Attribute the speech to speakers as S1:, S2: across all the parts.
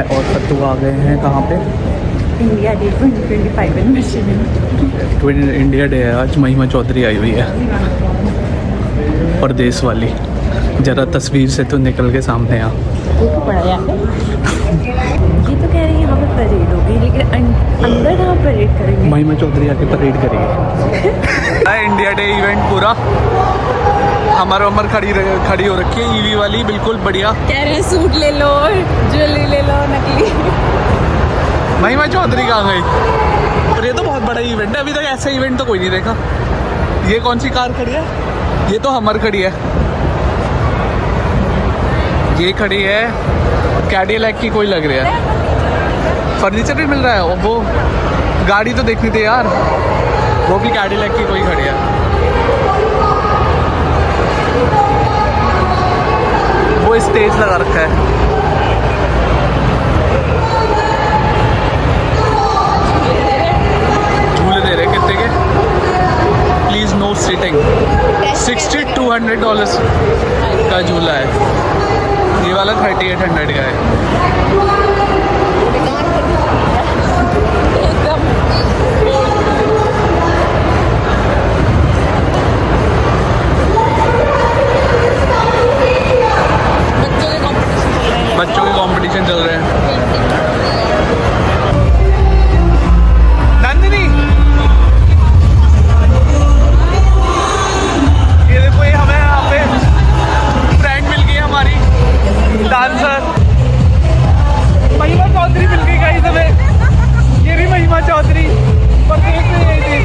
S1: मैं और फतू आ गए हैं कहाँ पे?
S2: इंडिया डे 2025 इन मिशिगन।
S1: इंडिया डे है आज। महिमा चौधरी आई हुई है, परदेश वाली। ज़रा तस्वीर से तो निकल के सामने आ।
S2: ये तो कह रही है यहाँ पे परेड होगी, लेकिन अंदर कहाँ परेड करेंगे?
S1: महिमा चौधरी आके परेड करेगी। इंडिया डे इवेंट पूरा हमारा उमर खड़ी हो रखी है, ईवी वाली, बिल्कुल बढ़िया।
S2: कह रहे हैं सूट ले लो, ज्वेलरी ले लो, नकली।
S1: महिमा चौधरी कहाँ गई? और ये तो बहुत बड़ा इवेंट है, अभी तक ऐसा इवेंट तो कोई नहीं देखा। ये कौन सी कार खड़ी है? ये तो हमर खड़ी है। ये खड़ी है कैडिलैक की कोई लग रही है। फर्नीचर भी मिल रहा है। वो गाड़ी तो देखनी थी यार, वो भी कैडिलैक की कोई खड़ी है। वो स्टेज लगा रखा है। झूले दे रहे कितने के? Please no seating. $6,200 का झूला है। ये वाला 3,800 का है। बच्चों के कंपटीशन चल रहे हैं। नंदिनी, ये देखो, ये हमें यहाँ पे फ्रेंड मिल गई हमारी डांसर महिमा चौधरी मिल गई गाइस हमें। ये भी महिमा चौधरी, पर देख नहीं रही थी।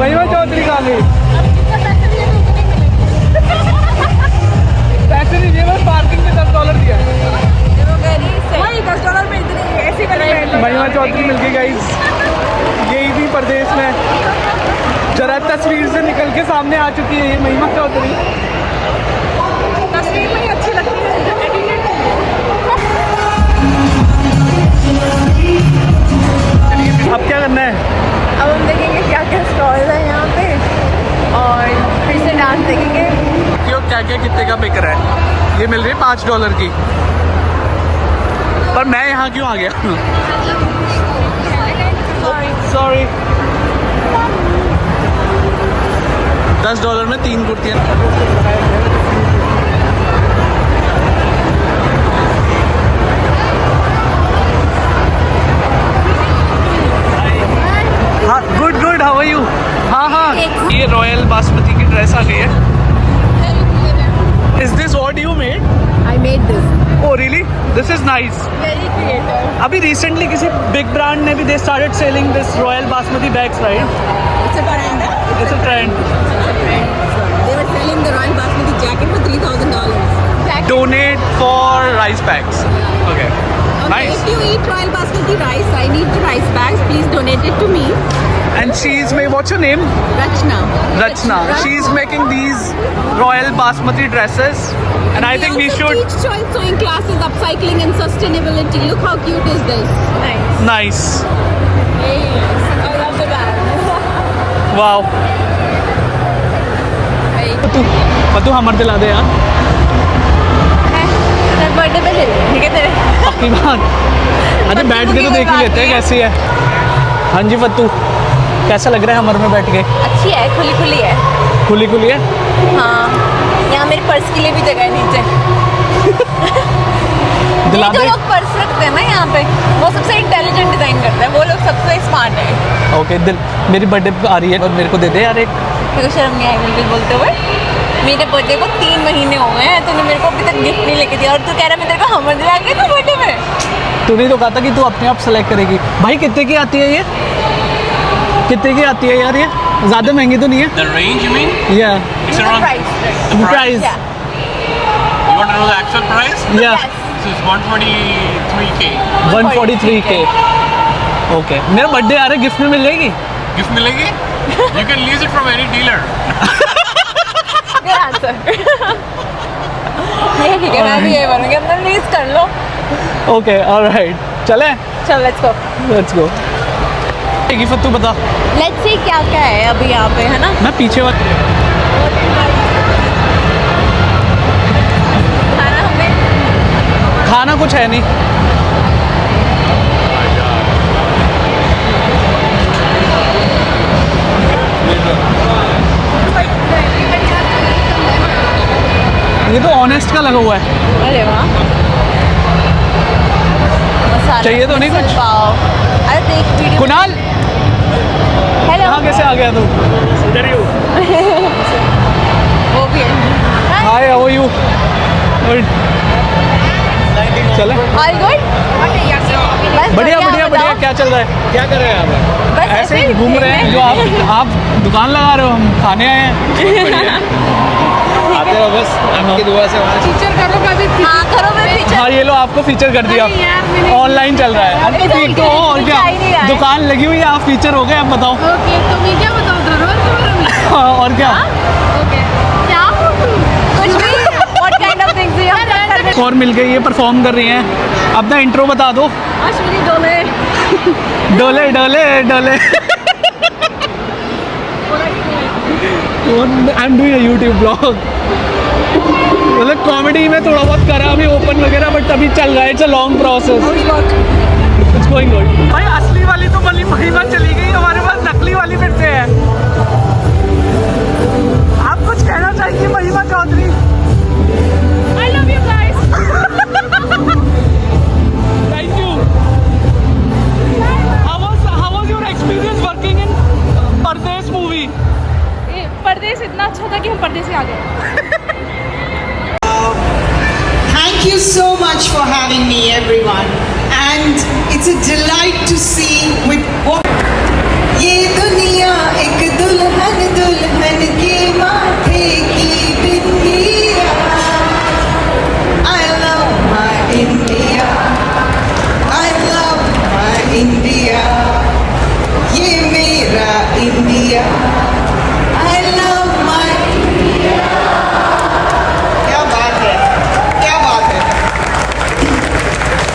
S1: महिमा चौधरी कहाँ गई? पैसे नहीं दिए, बस पार्किंग में $10 दिया।
S2: वही $10 में इतनी ऐसी
S1: महिमा चौधरी मिल गई गाइस, यही भी प्रदेश में। जरा तस्वीर से निकल के सामने आ चुकी है ये महिमा चौधरी।
S2: तस्वीर में ही अच्छी लगती है।
S1: अब क्या करना है?
S2: अब हम देखेंगे क्या क्या स्टॉल है यहाँ पे और फिर से डांस देखेंगे।
S1: क्यों, क्या क्या कितने का बिक रहा है? ये मिल रही है $5 की। पर मैं यहाँ क्यों आ गया? सॉरी। $10 में 3 कुर्तियाँ। हाँ, good good, how are you? हाँ, ये रॉयल बासमती की ड्रेस आ गई है। Is this what you made?
S2: I made this.
S1: Oh really? This is nice.
S2: Very creative.
S1: अभी recently किसी big brand ने भी they started selling this Royal Basmati bags, right?
S2: It's a trend.
S1: It's a trend.
S2: They were selling the Royal Basmati jacket for $3,000.
S1: Donate for rice bags. Okay. Nice.
S2: If you eat Royal Basmati rice, I need the rice bags. Please donate it to me.
S1: And she's made, what's your name?
S2: Rachna.
S1: She's making these Royal Basmati dresses, and I think we should.
S2: Teach choice sewing classes, upcycling and sustainability. Look how cute is this.
S1: Nice.
S2: Yes. I love the bag.
S1: Wow. तू हमर दिला दे यार।
S2: Birthday पे ले ले, ठीक है तेरे?
S1: पक्की बात। अरे बैठ के तो देख ही लेते हैं कैसी है। हाँ जी फत्तू, कैसा लग रहा है हमर में बैठ के?
S2: अच्छी है, खुली खुली है।
S1: खुली खुली है?
S2: हाँ, यहाँ मेरे पर्स के लिए भी जगह है नीचे।
S1: दिला
S2: जो
S1: दे।
S2: लोग पर्स रखते हैं ना यहाँ पे, वो सबसे इंटेलिजेंट डिजाइन करते हैं, वो लोग सबसे स्मार्ट है।
S1: ओके, मेरी बर्थडे आ रही है और मेरे को दे दे यार एक।
S2: मेरे को शर्म नहीं आई बिल्कुल बोलते हुए। मेरे बर्थडे को 3 महीने हो गए हैं, तूने मेरे को अभी तक गिफ्ट नहीं लेके दिया और तू कह रहा है मैं तेरे को हमर दिला के तू बर्थडे में।
S1: तूने तो कहा था कि तू अपने आप सेलेक्ट करेगी। भाई कितने की आती है ये? कितने की आती है यार ये? ज़्यादा महंगी तो नहीं है?
S3: The range, you mean?
S1: Yeah.
S3: It's around.
S1: Price.
S2: Yeah.
S3: You want to know the actual price?
S1: Yeah.
S3: This is 143K.
S1: 143K. Okay, मेरा बर्थडे आ रहा है, गिफ्ट में मिल जाएगी?
S3: Gift मिलेगी? You can lease it from any dealer.
S2: Good answer. ठीक है, मैं भी यही बोलूँगी, अपना लीज कर लो।
S1: ओके, ऑलराइट, चले?
S2: चल लेट्स गो।
S1: Let's go. फत्तू बता।
S2: लेट्स सी क्या क्या है अभी यहाँ पे, है ना?
S1: मैं पीछे वाला
S2: खाना हमें
S1: खाना कुछ है नहीं। ये तो ऑनेस्ट का लगा हुआ है।
S2: अरे वाह, मसाला
S1: चाहिए तो नहीं कुछ?
S2: पाव। अरे देख वीडियो।
S1: कुणाल,
S2: हेलो।
S1: यहाँ कैसे आ गया तू?
S2: वो भी है।
S1: हाय, हाउ आर यू? गुड। चले।
S2: All good.
S1: बढ़िया बढ़िया बढ़िया। क्या चल रहा है? क्या कर रहे हैं आप?
S2: बस
S1: ऐसे ही घूम रहे हैं। जो आप दुकान लगा रहे हो, हम खाने आए हैं।
S4: आते रहो बस, आपकी दुआ से वहाँ
S5: फीचर करो कभी।
S2: हाँ करो, मैं फीचर।
S1: हाँ, ये लो आपको फीचर कर दिया।
S5: अरे यार, मैंने-
S1: ऑनलाइन चल रहा है। अब तो ठीक तो हो, और क्या?
S2: आ ही नहीं रहा है।
S1: दुकान लगी हुई है, आप फीचर हो गए। अब बताओ।
S5: ओके, तो मैं क्या बताऊँ ड्राइवर के बारे में?
S1: हाँ, और क्या?
S5: ओके, क्या
S2: कुछ भी। What kind of things you have done?
S1: और मिल गई, ये परफॉर्म कर रही हैं। अब ना इंट्रो बता दो।
S2: अश्विनी डोले।
S1: डोले डोले डोले। I am doing a YouTube blog. मतलब कॉमेडी में थोड़ा बहुत करा अभी ओपन वगैरह, बट अभी चल रहा है। It's a long process. It's going good. भाई असली वाली तो बली महिमा चली गई, हमारे पास नकली वाली फिर से है। आप कुछ कहना चाहिए महिमा Chaudhary?
S5: I love you guys.
S1: Thank you. How was your experience working in परदेश movie?
S5: ये परदेश इतना अच्छा था कि हम परदेश से आ गए।
S6: Thank you so much for having me, everyone. And it's a delight to see with what ये दुनिया एक दुल्हन दुल्हन के माथे की बिंदिया। I love my India. I love my India. ये मेरा India. I love my India. क्या बात है, क्या बात है।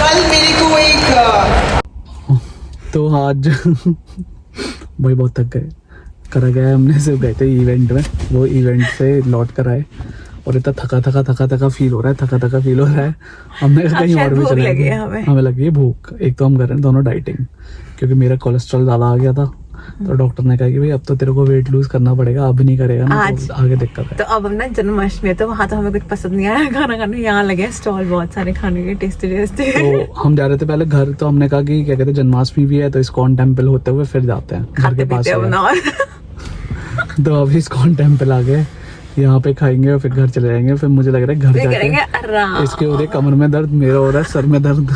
S6: कल मेरे को एक
S1: तो आज भाई बहुत थक गए। करा गया हमने, सिर्फ गए थे इवेंट में। वो इवेंट से लौट कर आए और इतना थका फील हो रहा है। थका फील हो रहा है। हमने कहा कहीं और भी चले गए। हमें लगी है भूख। एक तो हम कर रहे हैं दोनों डाइटिंग, क्योंकि मेरा कोलेस्ट्रॉल ज़्यादा आ गया था। तो डॉक्टर ने कहा कि भाई अब तो तेरे को वेट लूज करना पड़ेगा, अब नहीं करेगा ना
S2: आज।
S1: तो आगे दिक्कत है।
S2: तो अब हम ना जन्माष्टमी है, तो वहाँ तो हमें कुछ पसंद नहीं आया खाना खाने। यहाँ लगे स्टॉल बहुत सारे खाने के, टेस्टी टेस्टी।
S1: तो हम जा रहे थे पहले घर, तो हमने कहा कि क्या कहते हैं जन्माष्टमी भी है, तो इस्कॉन टेम्पल होते हुए फिर जाते हैं घर के पास है। तो अभी इस्कॉन टेम्पल आ गए, यहाँ पे खाएंगे और फिर घर चले जाएंगे। फिर मुझे लग रहा है घर
S2: करेंगे
S1: जाके
S2: आराम।
S1: इसके हो रही कमर में दर्द, मेरा हो रहा है सर में दर्द।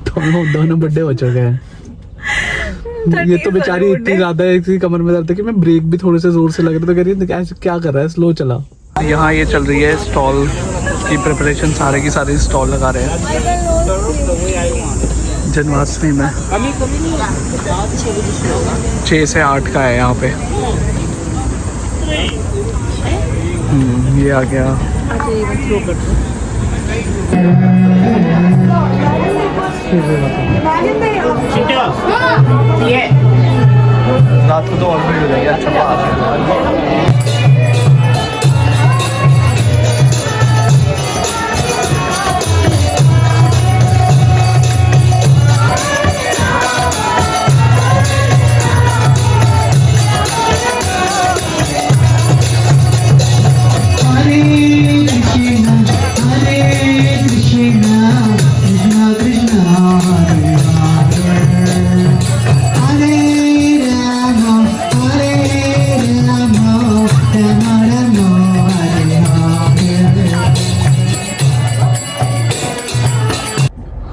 S1: दोनों बड्डे हो चुके हैं। ये तो बेचारी इतनी ज्यादा है इसकी कमर में दर्द है कि मैं ब्रेक भी थोड़े से जोर से लग रहा था। कह रही है क्या कर रहा है, स्लो चला। यहाँ ये चल रही है स्टॉल की प्रिपरेशन, सारे की सारी स्टॉल लगा रहे हैं जन्माष्टमी में। 6 से 8 का है यहाँ पे। ये आ गया। रात को तो और भीड़ हो जाएगी। अच्छा बात है।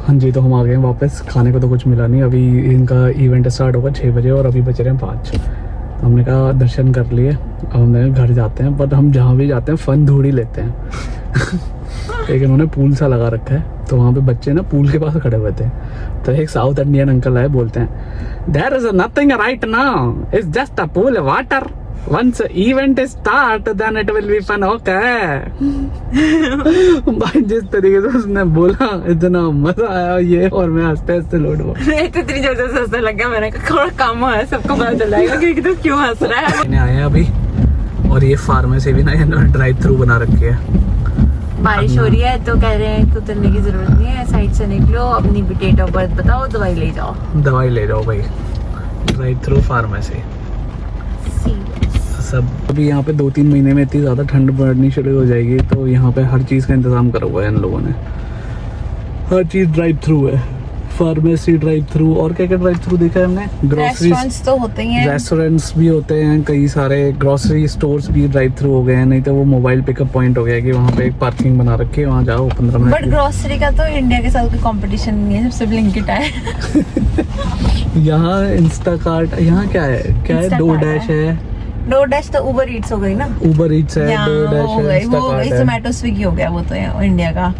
S1: हाँ जी, तो हम आ गए हैं वापस। खाने को तो कुछ मिला नहीं। अभी इनका इवेंट स्टार्ट होगा 6 बजे और अभी बज रहे हैं 5। तो हमने कहा दर्शन कर लिए, अब हमने घर जाते हैं। पर हम जहाँ भी जाते हैं फन थोड़ी लेते हैं। एक इन्होंने पूल सा लगा रखा है, तो वहाँ पे बच्चे ना पूल के पास खड़े हुए थे। तो एक साउथ इंडियन अंकल आए, बोलते हैं there is nothing right now, it's just a pool water, once event start then it will be fun। Okay भाई जिस तरीके से उसने बोला इतना मजा आया ये, और मैं हंसते लोड हुआ।
S2: इतनी जोर से हंसने लग गया। मैंने कहा थोड़ा कम है, सबको पता चल जाएगा कि तो क्यों हंस रहा है।
S1: आए हैं अभी, और ये फार्मेसी भी ना ड्राइव थ्रू बना रखी है।
S2: बारिश हो रही है तो कह रहे हैं कि उतरने की जरूरत नहीं है, साइड से निकलो, अपनी डेट ऑफ बर्थ बताओ, दवाई ले जाओ।
S1: दवाई ले जाओ भाई, ड्राइव थ्रू फार्मेसी सब। अभी यहाँ पे 2-3 महीने में इतनी ज़्यादा ठंड पड़नी शुरू हो जाएगी, तो यहाँ पे हर चीज़ का इंतज़ाम करा हुआ है इन लोगों ने। हर चीज़ ड्राइव थ्रू है, फार्मेसी ड्राइव थ्रू, और क्या क्या ड्राइव थ्रू देखा है हमने।
S2: रेस्टोरेंट्स तो होते ही हैं,
S1: रेस्टोरेंट्स भी होते हैं कई सारे, ग्रोसरी स्टोर्स भी ड्राइव थ्रू हो गए हैं। नहीं तो वो मोबाइल पिकअप पॉइंट हो गया कि वहाँ पे एक पार्किंग बना रखी है, वहाँ जाओ 15 मिनट।
S2: बट ग्रोसरी का तो इंडिया के साथ कोई कंपटीशन नहीं है, सबसे ब्लिंकिट है।
S1: यहाँ इंस्टाकार्ट, यहाँ क्या है
S2: Instacart
S1: डो डैश है,
S2: डो डैश तो उबर ईट्स हो गई ना,
S1: उबर ईट्स है,
S2: यहाँ
S1: डो डैश
S2: हो
S1: है,
S2: गई, वो हो गई,
S1: इंस्टाकार्ट है।
S2: जोमेटो स्विगी हो गया वो तो है इंडिया का।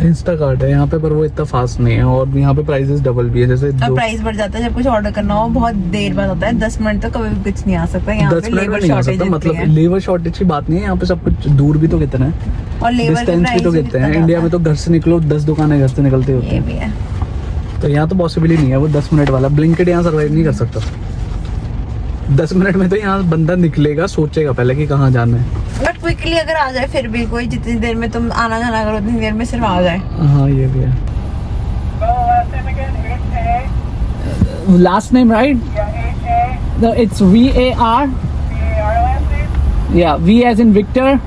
S1: इंस्टाकार्ट है यहाँ पे, पर वो इतना फास्ट नहीं है, और यहाँ पे प्राइसेस डबल भी है। जैसे
S2: अब प्राइस बढ़ जाता है जब कुछ ऑर्डर करना हो, बहुत देर बाद आता है, 10 मिनट तो कभी भी कुछ नहीं आ सकता। यहाँ
S1: 10
S2: पे
S1: मिनट में
S2: लेबर
S1: नहीं आ
S2: शॉर्टेज
S1: सकता, मतलब लेबर शॉर्टेज की बात नहीं है यहाँ पे, सब कुछ दूर भी तो कितना है,
S2: और लेबर
S1: डिस्टेंस भी तो कितने हैं। इंडिया में तो घर से निकलो 10 दुकानें घर से निकलते होते
S2: ये
S1: हैं,
S2: भी है।
S1: तो यहाँ तो पॉसिबल ही नहीं है वो 10 मिनट वाला। ब्लिंकिट यहाँ सर्वाइव नहीं कर सकता 10 मिनट में, तो यहाँ बंदा निकलेगा, सोचेगा पहले कि कहाँ जाना है।
S2: बट क्विकली अगर आ जाए फिर भी, कोई जितनी देर में तुम आना जाना करो उतनी देर में सिर्फ आ जाए।
S1: हाँ ये भी है। Last name, right? No, it's VAR. Yeah, V as in Victor,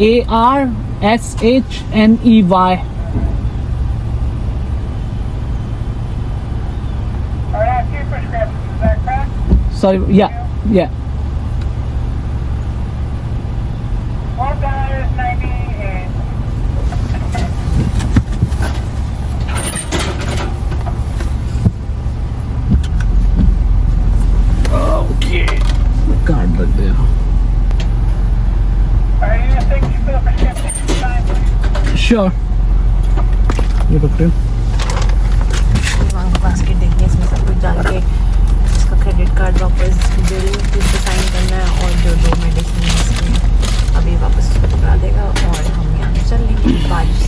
S1: ARSHNEY. Sorry, yeah. Okay. Card रख दे। Sure. ये पकड़े।
S2: बास्केट देखिए, इसमें सब कुछ डाल के इसका क्रेडिट कार्ड वापस बिल पे साइन करना है, और जो 2 मेडिसिन अभी वापस उसको पकड़ा देगा, और हम यहाँ चल लेंगे। बारिश